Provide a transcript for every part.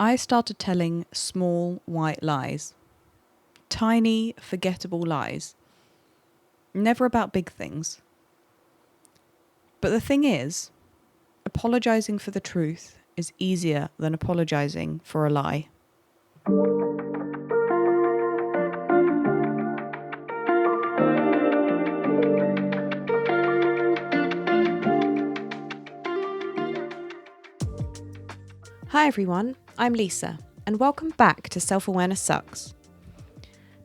I started telling small white lies. Tiny, forgettable lies. Never about big things. But the thing is, apologising for the truth is easier than apologising for a lie. Hi everyone, I'm Lisa, and welcome back to Self-Awareness Sucks.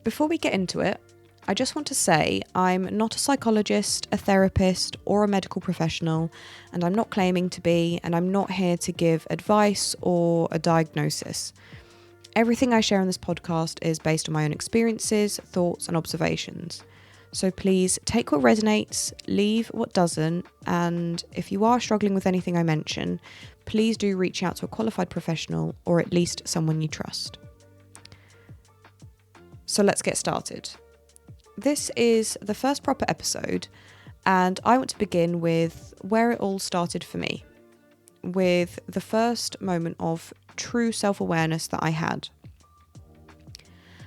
Before we get into it, I just want to say I'm not a psychologist, a therapist, or a medical professional, and I'm not claiming to be, and I'm not here to give advice or a diagnosis. Everything I share on this podcast is based on my own experiences, thoughts, and observations. So please take what resonates, leave what doesn't, and if you are struggling with anything I mention, please do reach out to a qualified professional or at least someone you trust. So let's get started. This is the first proper episode, and I want to begin with where it all started for me, with the first moment of true self-awareness that I had.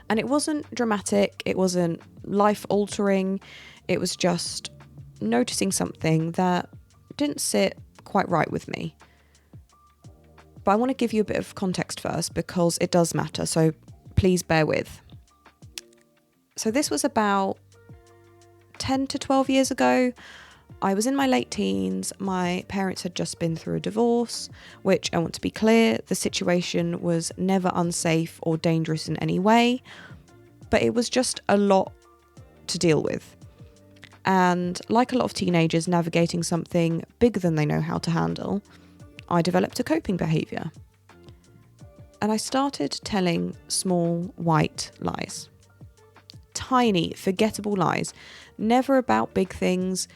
And it wasn't dramatic, it wasn't life-altering, it was just noticing something that didn't sit quite right with me. But I want to give you a bit of context first because it does matter, so please bear with. So this was about 10 to 12 years ago. I was in my late teens. My parents had just been through a divorce, which I want to be clear, the situation was never unsafe or dangerous in any way, but it was just a lot to deal with. And like a lot of teenagers navigating something bigger than they know how to handle, I developed a coping behaviour. And I started telling small white lies. Tiny, forgettable lies, never about big things,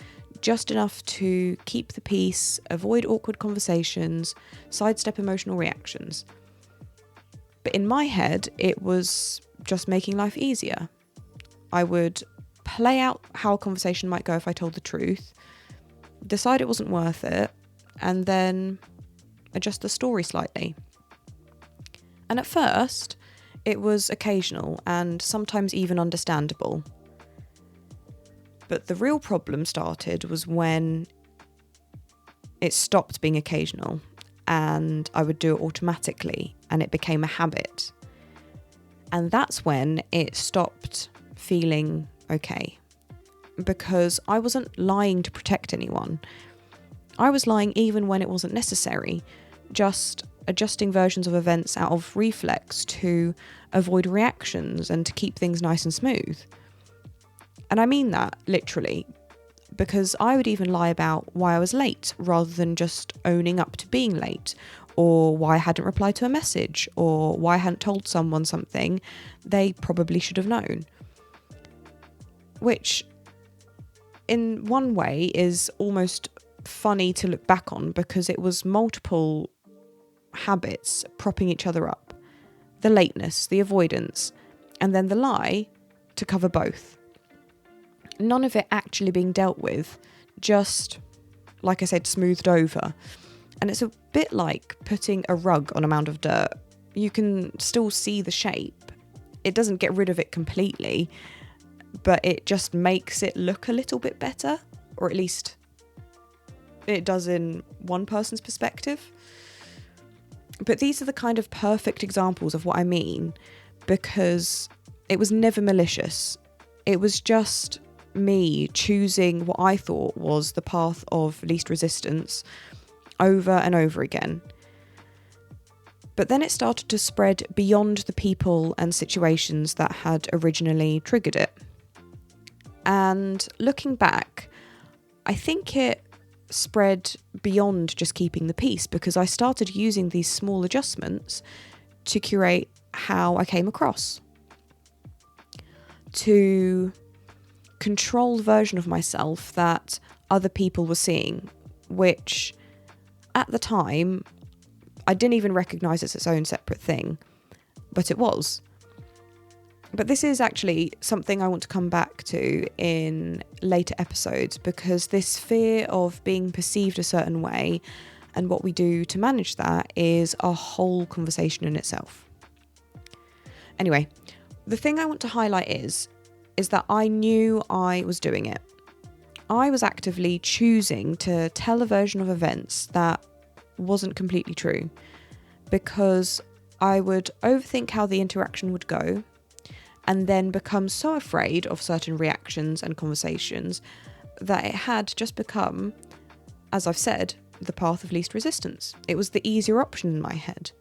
just enough to keep the peace, avoid awkward conversations, sidestep emotional reactions. But in my head, it was just making life easier. I would play out how a conversation might go if I told the truth, decide it wasn't worth it, and then adjust the story slightly. And at first, it was occasional and sometimes even understandable. But the real problem started was when it stopped being occasional and I would do it automatically and it became a habit. And that's when it stopped feeling okay, because I wasn't lying to protect anyone. I was lying even when it wasn't necessary, just adjusting versions of events out of reflex to avoid reactions and to keep things nice and smooth. And I mean that literally, because I would even lie about why I was late rather than just owning up to being late, or why I hadn't replied to a message, or why I hadn't told someone something they probably should have known. Which, in one way, is almost funny to look back on because it was multiple habits propping each other up. The lateness, the avoidance, and then the lie to cover both. None of it actually being dealt with, just, like I said, smoothed over. And it's a bit like putting a rug on a mound of dirt. You can still see the shape. It doesn't get rid of it completely, but it just makes it look a little bit better, or at least it does in one person's perspective. But these are the kind of perfect examples of what I mean, because it was never malicious. It was just me choosing what I thought was the path of least resistance over and over again. But then it started to spread beyond the people and situations that had originally triggered it. And looking back, I think it spread beyond just keeping the peace, because I started using these small adjustments to curate how I came across, to control the version of myself that other people were seeing, which at the time I didn't even recognise as its own separate thing, but it was. But this is actually something I want to come back to in later episodes, because this fear of being perceived a certain way And what we do to manage that is a whole conversation in itself. Anyway, the thing I want to highlight is that I knew I was doing it. I was actively choosing to tell a version of events that wasn't completely true, because I would overthink how the interaction would go and then become so afraid of certain reactions and conversations that it had just become, as I've said, the path of least resistance. It was the easier option in my head.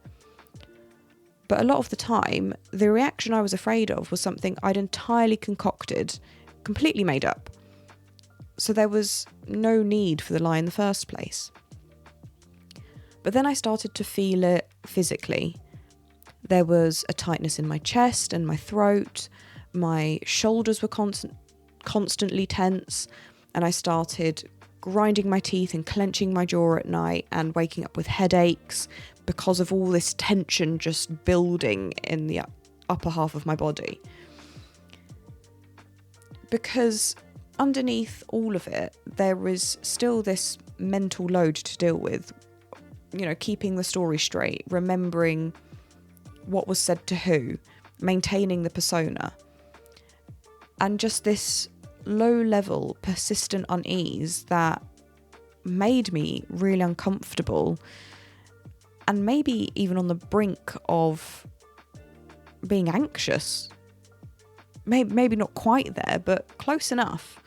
But a lot of the time, the reaction I was afraid of was something I'd entirely concocted, completely made up. So there was no need for the lie in the first place. But then I started to feel it physically. There was a tightness in my chest and my throat. My shoulders were constantly tense, and I started grinding my teeth and clenching my jaw at night and waking up with headaches because of all this tension just building in the upper half of my body. Because underneath all of it, there was still this mental load to deal with. You know, keeping the story straight, remembering what was said to who, maintaining the persona. And just this low-level, persistent unease that made me really uncomfortable and maybe even on the brink of being anxious. Maybe not quite there, but close enough.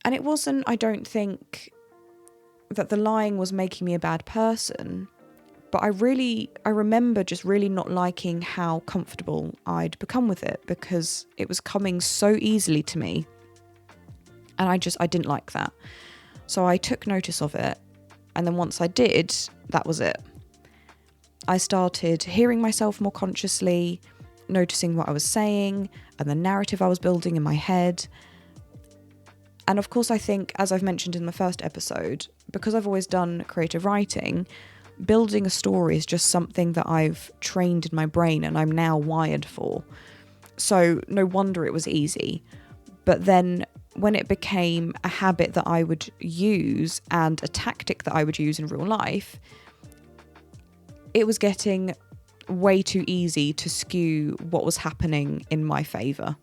And it wasn't, I don't think, that the lying was making me a bad person, but I remember just really not liking how comfortable I'd become with it, because it was coming so easily to me. And I didn't like that. So I took notice of it. And then once I did, that was it. I started hearing myself more consciously, noticing what I was saying and the narrative I was building in my head. And of course, I think, as I've mentioned in the first episode, because I've always done creative writing, building a story is just something that I've trained in my brain and I'm now wired for. So no wonder it was easy. But then when it became a habit that I would use and a tactic that I would use in real life, it was getting way too easy to skew what was happening in my favour.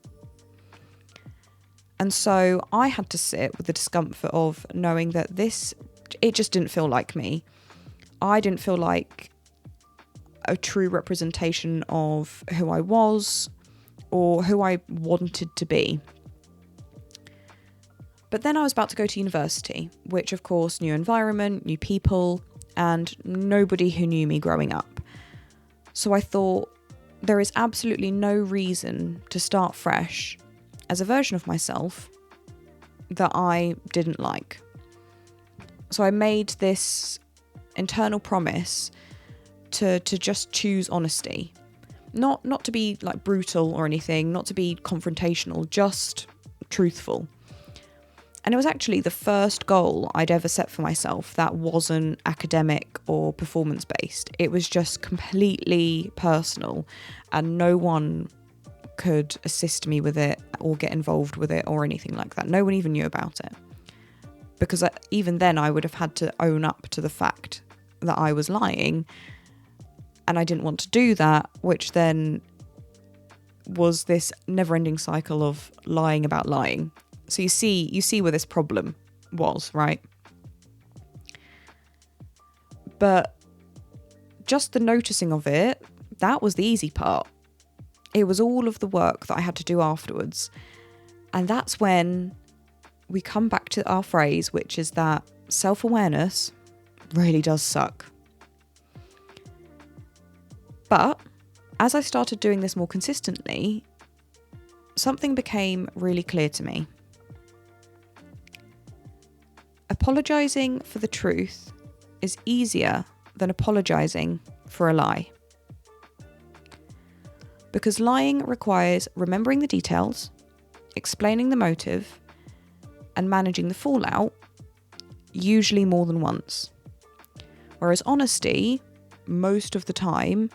And so I had to sit with the discomfort of knowing that it just didn't feel like me. I didn't feel like a true representation of who I was or who I wanted to be. But then I was about to go to university, which of course, new environment, new people, and nobody who knew me growing up. So I thought, there is absolutely no reason to start fresh as a version of myself that I didn't like. So I made this internal promise to just choose honesty. Not to be like brutal or anything, not to be confrontational, just truthful. And it was actually the first goal I'd ever set for myself that wasn't academic or performance based. It was just completely personal, and no one could assist me with it or get involved with it or anything like that. No one even knew about it. Because even then I would have had to own up to the fact that I was lying, and I didn't want to do that, which then was this never-ending cycle of lying about lying. So you see where this problem was, right? But just the noticing of it, that was the easy part. It was all of the work that I had to do afterwards. And that's when we come back to our phrase, which is that self-awareness really does suck. But as I started doing this more consistently, something became really clear to me. Apologising for the truth is easier than apologising for a lie. Because lying requires remembering the details, explaining the motive, and managing the fallout, usually more than once. Whereas honesty, most of the time,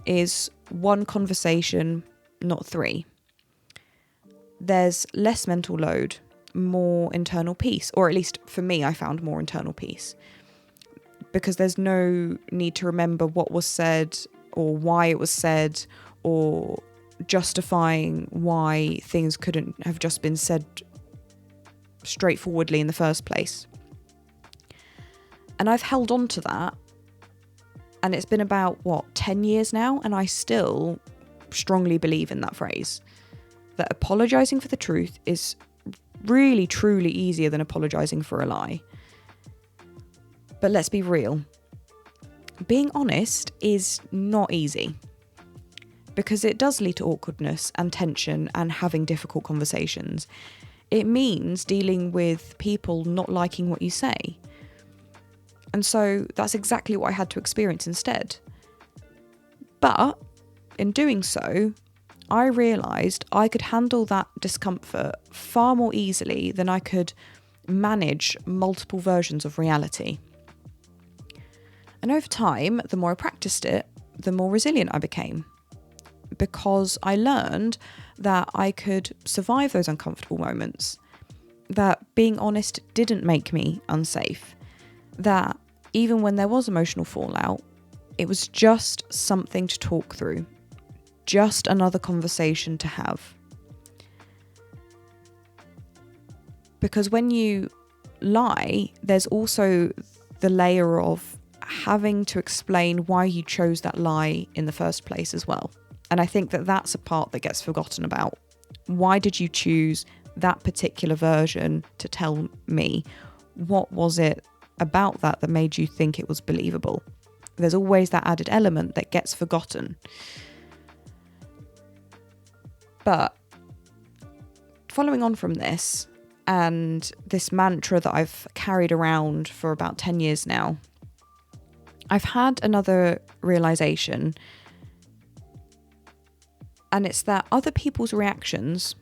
is one conversation, not three. There's less mental load, more internal peace, or at least for me, I found more internal peace. because there's no need to remember what was said or why it was said or justifying why things couldn't have just been said straightforwardly in the first place. And I've held on to that, and it's been about 10 years now, and I still strongly believe in that phrase, that apologising for the truth is really truly easier than apologising for a lie. But let's be real, being honest is not easy, because it does lead to awkwardness and tension and having difficult conversations. It means dealing with people not liking what you say. And so that's exactly what I had to experience instead. But in doing so, I realised I could handle that discomfort far more easily than I could manage multiple versions of reality. And over time, the more I practiced it, the more resilient I became, because I learned that I could survive those uncomfortable moments, that being honest didn't make me unsafe, that even when there was emotional fallout, it was just something to talk through, just another conversation to have. Because when you lie, there's also the layer of having to explain why you chose that lie in the first place as well. And I think that that's a part that gets forgotten about. Why did you choose that particular version to tell me? What was it about that made you think it was believable? There's always that added element that gets forgotten. But following on from this, and this mantra that I've carried around for about 10 years now, I've had another realization, and it's that other people's reactions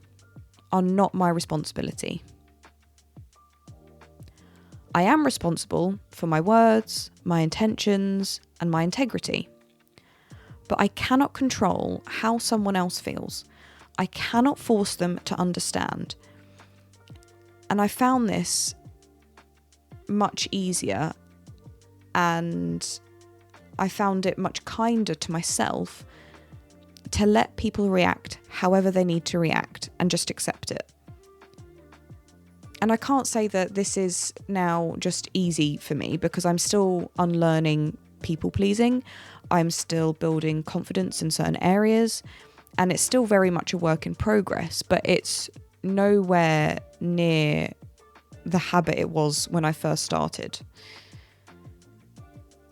are not my responsibility. I am responsible for my words, my intentions, and my integrity. But I cannot control how someone else feels. I cannot force them to understand. And I found this much easier, and I found it much kinder to myself to let people react however they need to react and just accept it. And I can't say that this is now just easy for me, because I'm still unlearning people pleasing. I'm still building confidence in certain areas, and it's still very much a work in progress, but it's nowhere near the habit it was when I first started.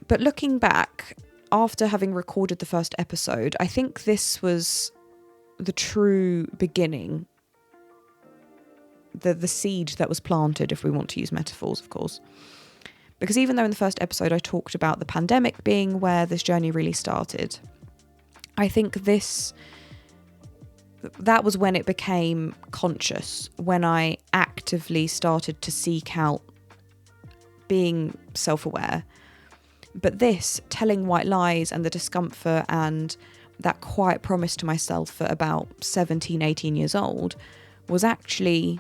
But looking back, after having recorded the first episode, I think this was the true beginning, the seed that was planted, if we want to use metaphors, of course. Because even though in the first episode I talked about the pandemic being where this journey really started, I think that was when it became conscious, when I actively started to seek out being self-aware. But this, telling white lies and the discomfort and that quiet promise to myself at about 17, 18 years old, was actually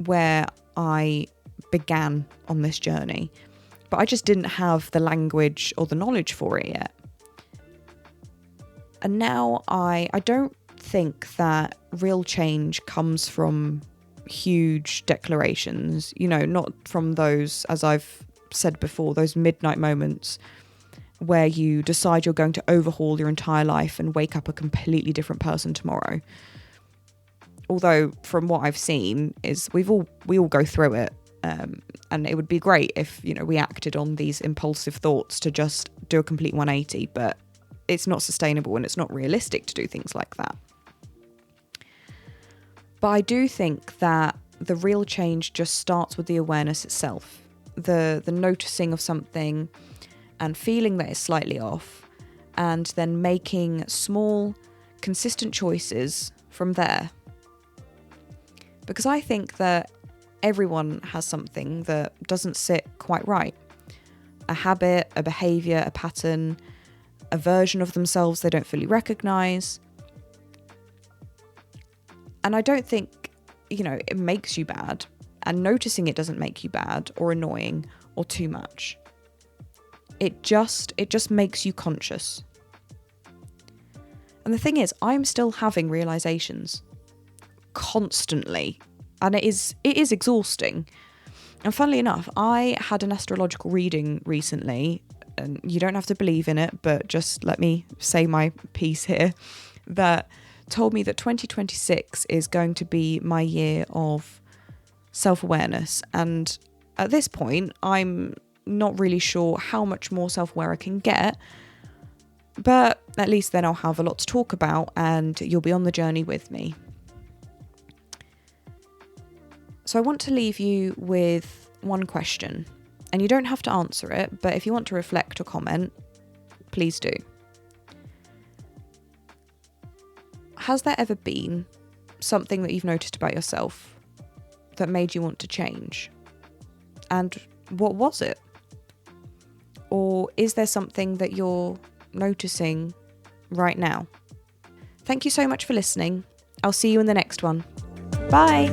where I began on this journey. But I just didn't have the language or the knowledge for it yet. And now I don't think that real change comes from huge declarations, not from those, as I've said before, those midnight moments where you decide you're going to overhaul your entire life and wake up a completely different person tomorrow. Although from what I've seen is we all go through it, and it would be great if we acted on these impulsive thoughts to just do a complete 180, but it's not sustainable and it's not realistic to do things like that. But I do think that the real change just starts with the awareness itself, the noticing of something and feeling that it's slightly off, and then making small, consistent choices from there. Because I think that everyone has something that doesn't sit quite right. A habit, a behaviour, a pattern, a version of themselves they don't fully recognise. And I don't think, it makes you bad. And noticing it doesn't make you bad or annoying or too much. It just makes you conscious. And the thing is, I'm still having realizations constantly, and it is exhausting. And funnily enough, I had an astrological reading recently, and you don't have to believe in it, but just let me say my piece here, that told me that 2026 is going to be my year of self-awareness. And at this point, I'm not really sure how much more self-aware I can get, but at least then I'll have a lot to talk about and you'll be on the journey with me. So I want to leave you with one question, and you don't have to answer it, but if you want to reflect or comment, please do. Has there ever been something that you've noticed about yourself that made you want to change? And what was it? Or is there something that you're noticing right now? Thank you so much for listening. I'll see you in the next one. Bye.